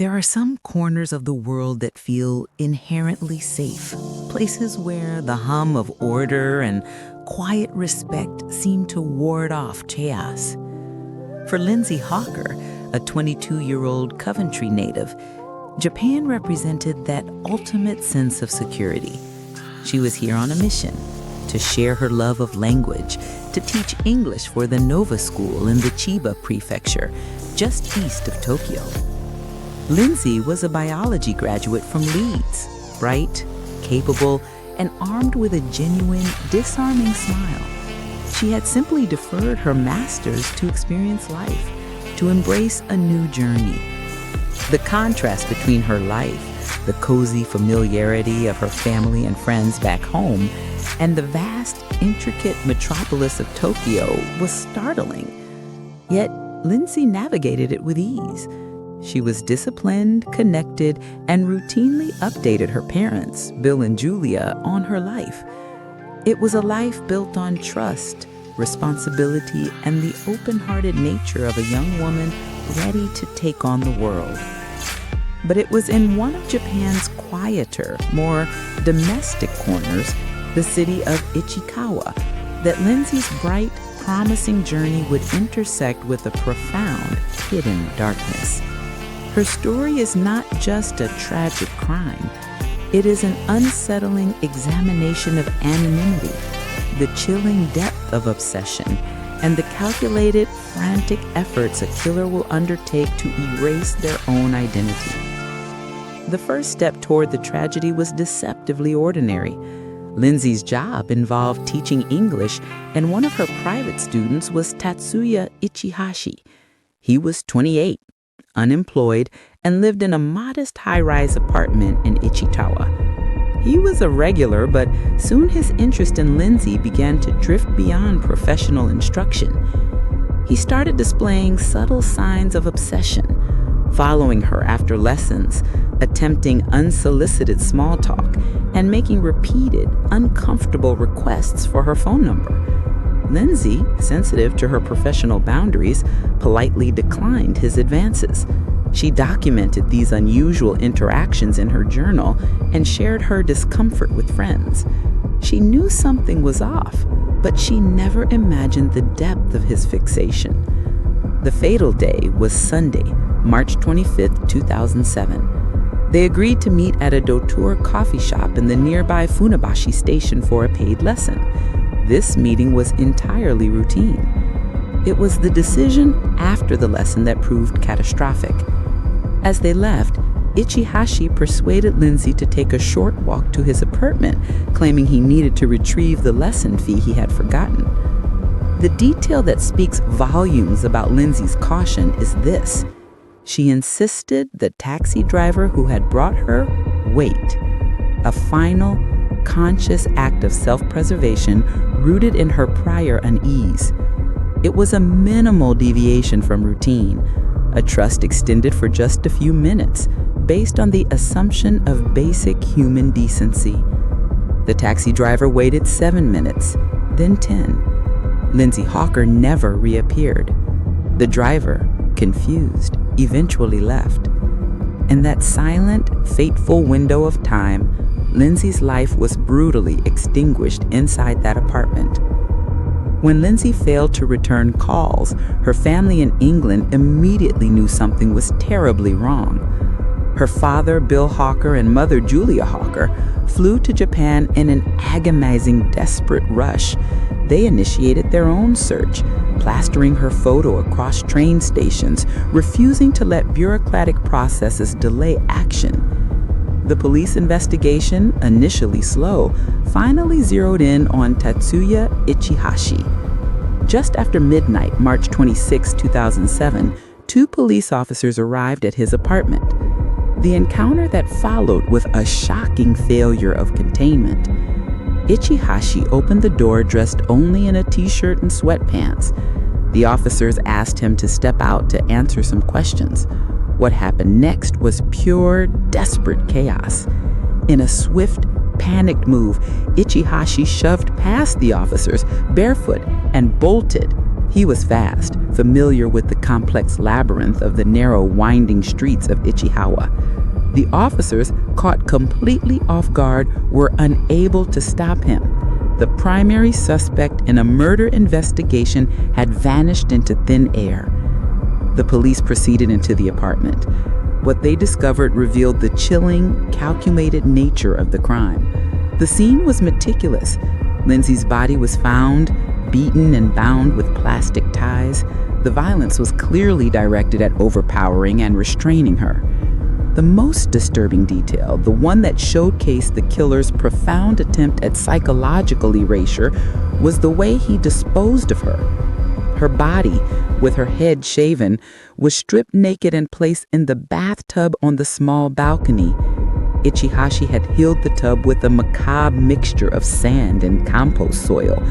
There are some corners of the world that feel inherently safe, places where the hum of order and quiet respect seem to ward off chaos. For Lindsay Hawker, a 22-year-old Coventry native, Japan represented that ultimate sense of security. She was here on a mission to share her love of language, to teach English for the Nova School in the Chiba Prefecture, just east of Tokyo. Lindsay was a biology graduate from Leeds, bright, capable, and armed with a genuine, disarming smile. She had simply deferred her master's to experience life, to embrace a new journey. The contrast between her life, the cozy familiarity of her family and friends back home, and the vast, intricate metropolis of Tokyo was startling. Yet, Lindsay navigated it with ease. She was disciplined, connected, and routinely updated her parents, Bill and Julia, on her life. It was a life built on trust, responsibility, and the open-hearted nature of a young woman ready to take on the world. But it was in one of Japan's quieter, more domestic corners, the city of Ichikawa, that Lindsay's bright, promising journey would intersect with a profound, hidden darkness. Her story is not just a tragic crime. It is an unsettling examination of anonymity, the chilling depth of obsession, and the calculated, frantic efforts a killer will undertake to erase their own identity. The first step toward the tragedy was deceptively ordinary. Lindsay's job involved teaching English, and one of her private students was Tatsuya Ichihashi. He was 28. Unemployed, and lived in a modest high-rise apartment in Ichikawa. He was a regular, but soon his interest in Lindsay began to drift beyond professional instruction. He started displaying subtle signs of obsession, following her after lessons, attempting unsolicited small talk, and making repeated, uncomfortable requests for her phone number. Lindsay, sensitive to her professional boundaries, politely declined his advances. She documented these unusual interactions in her journal and shared her discomfort with friends. She knew something was off, but she never imagined the depth of his fixation. The fatal day was Sunday, March 25, 2007. They agreed to meet at a Dotor coffee shop in the nearby Funabashi station for a paid lesson. This meeting was entirely routine. It was the decision after the lesson that proved catastrophic. As they left, Ichihashi persuaded Lindsay to take a short walk to his apartment, claiming he needed to retrieve the lesson fee he had forgotten. The detail that speaks volumes about Lindsay's caution is this. She insisted the taxi driver who had brought her wait. A final, conscious act of self-preservation rooted in her prior unease. It was a minimal deviation from routine, a trust extended for just a few minutes, based on the assumption of basic human decency. The taxi driver waited 7 minutes, then 10. Lindsay Hawker never reappeared. The driver, confused, eventually left. In that silent, fateful window of time, Lindsay's life was brutally extinguished inside that apartment. When Lindsay failed to return calls, her family in England immediately knew something was terribly wrong. Her father, Bill Hawker, and mother, Julia Hawker, flew to Japan in an agonizing, desperate rush. They initiated their own search, plastering her photo across train stations, refusing to let bureaucratic processes delay action. The police investigation, initially slow, finally zeroed in on Tatsuya Ichihashi. Just after midnight, March 26, 2007, 2 police officers arrived at his apartment. The encounter that followed was a shocking failure of containment. Ichihashi opened the door dressed only in a t-shirt and sweatpants. The officers asked him to step out to answer some questions. What happened next was pure, desperate chaos. In a swift, panicked move, Ichihashi shoved past the officers, barefoot, and bolted. He was fast, familiar with the complex labyrinth of the narrow, winding streets of Ichikawa. The officers, caught completely off guard, were unable to stop him. The primary suspect in a murder investigation had vanished into thin air. The police proceeded into the apartment. What they discovered revealed the chilling, calculated nature of the crime. The scene was meticulous. Lindsay's body was found, beaten and bound with plastic ties. The violence was clearly directed at overpowering and restraining her. The most disturbing detail, the one that showcased the killer's profound attempt at psychological erasure, was the way he disposed of her. Her body, with her head shaven, was stripped naked and placed in the bathtub on the small balcony. Ichihashi had healed the tub with a macabre mixture of sand and compost soil,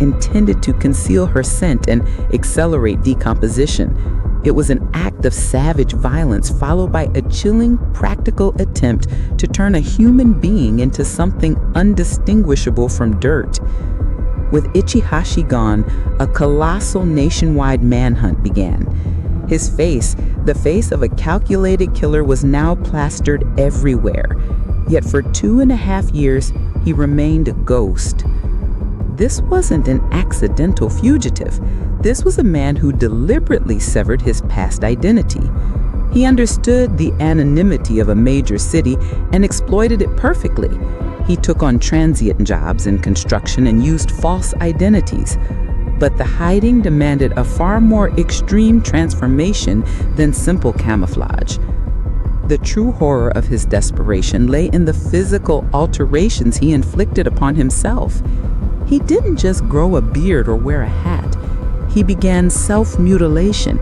intended to conceal her scent and accelerate decomposition. It was an act of savage violence followed by a chilling, practical attempt to turn a human being into something undistinguishable from dirt. With Ichihashi gone, a colossal nationwide manhunt began. His face, the face of a calculated killer, was now plastered everywhere. Yet for 2.5 years, he remained a ghost. This wasn't an accidental fugitive. This was a man who deliberately severed his past identity. He understood the anonymity of a major city and exploited it perfectly. He took on transient jobs in construction and used false identities. But the hiding demanded a far more extreme transformation than simple camouflage. The true horror of his desperation lay in the physical alterations he inflicted upon himself. He didn't just grow a beard or wear a hat. He began self-mutilation.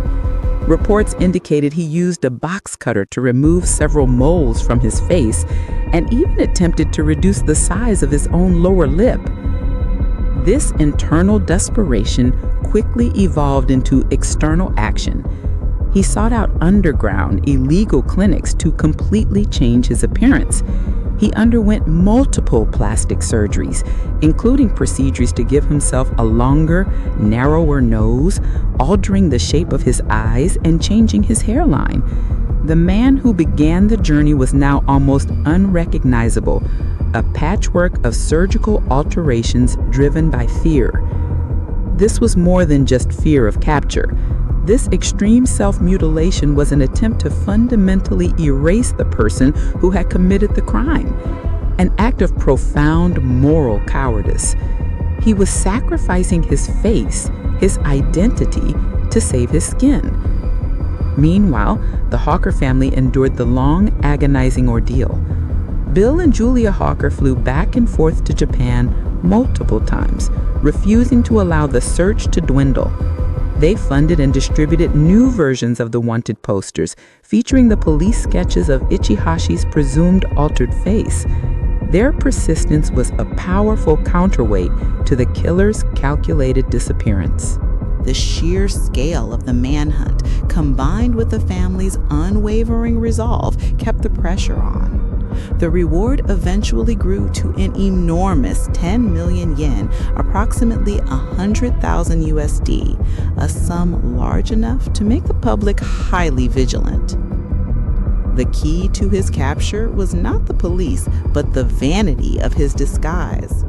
Reports indicated he used a box cutter to remove several moles from his face and even attempted to reduce the size of his own lower lip. This internal desperation quickly evolved into external action. He sought out underground, illegal clinics to completely change his appearance. He underwent multiple plastic surgeries, including procedures to give himself a longer, narrower nose, altering the shape of his eyes and changing his hairline. The man who began the journey was now almost unrecognizable, a patchwork of surgical alterations driven by fear. This was more than just fear of capture. This extreme self-mutilation was an attempt to fundamentally erase the person who had committed the crime, an act of profound moral cowardice. He was sacrificing his face, his identity, to save his skin. Meanwhile, the Hawker family endured the long, agonizing ordeal. Bill and Julia Hawker flew back and forth to Japan multiple times, refusing to allow the search to dwindle. They funded and distributed new versions of the wanted posters, featuring the police sketches of Ichihashi's presumed altered face. Their persistence was a powerful counterweight to the killer's calculated disappearance. The sheer scale of the manhunt, combined with the family's unwavering resolve, kept the pressure on. The reward eventually grew to an enormous 10 million yen, approximately 100,000 USD, a sum large enough to make the public highly vigilant. The key to his capture was not the police, but the vanity of his disguise.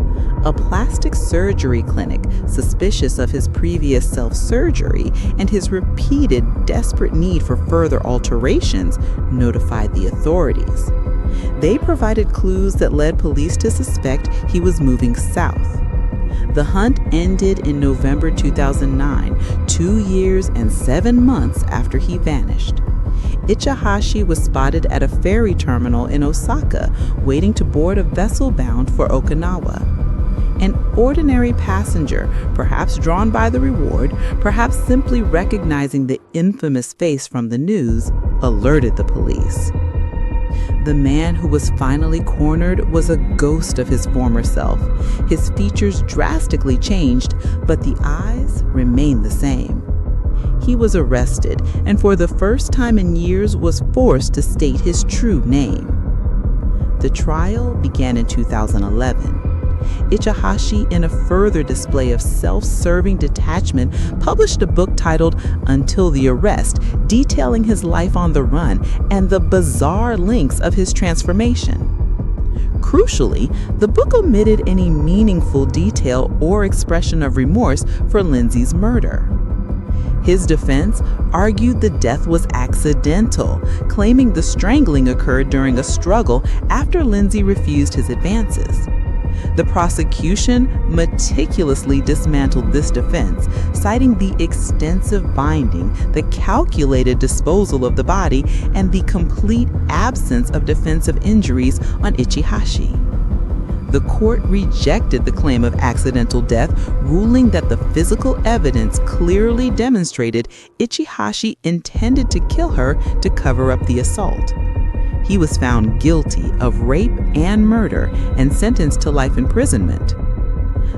A plastic surgery clinic, suspicious of his previous self-surgery and his repeated desperate need for further alterations, notified the authorities. They provided clues that led police to suspect he was moving south. The hunt ended in November 2009, 2 years and 7 months after he vanished. Ichihashi was spotted at a ferry terminal in Osaka, waiting to board a vessel bound for Okinawa. An ordinary passenger, perhaps drawn by the reward, perhaps simply recognizing the infamous face from the news, alerted the police. The man who was finally cornered was a ghost of his former self. His features drastically changed, but the eyes remained the same. He was arrested and for the first time in years was forced to state his true name. The trial began in 2011. Ichihashi, in a further display of self-serving detachment, published a book titled Until the Arrest, detailing his life on the run and the bizarre links of his transformation. Crucially, the book omitted any meaningful detail or expression of remorse for Lindsay's murder. His defense argued the death was accidental, claiming the strangling occurred during a struggle after Lindsay refused his advances. The prosecution meticulously dismantled this defense, citing the extensive binding, the calculated disposal of the body, and the complete absence of defensive injuries on Ichihashi. The court rejected the claim of accidental death, ruling that the physical evidence clearly demonstrated Ichihashi intended to kill her to cover up the assault. He was found guilty of rape and murder and sentenced to life imprisonment.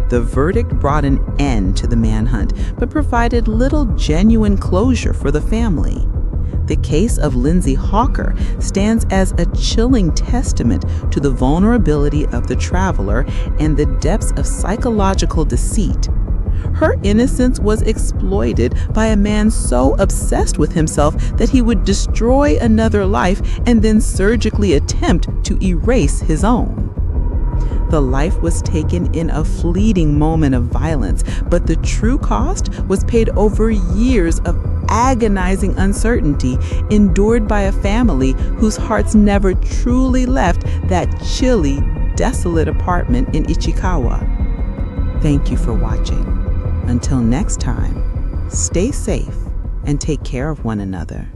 The verdict brought an end to the manhunt, but provided little genuine closure for the family. The case of Lindsay Hawker stands as a chilling testament to the vulnerability of the traveler and the depths of psychological deceit. Her innocence was exploited by a man so obsessed with himself that he would destroy another life and then surgically attempt to erase his own. The life was taken in a fleeting moment of violence, but the true cost was paid over years of agonizing uncertainty endured by a family whose hearts never truly left that chilly, desolate apartment in Ichikawa. Thank you for watching. Until next time, stay safe and take care of one another.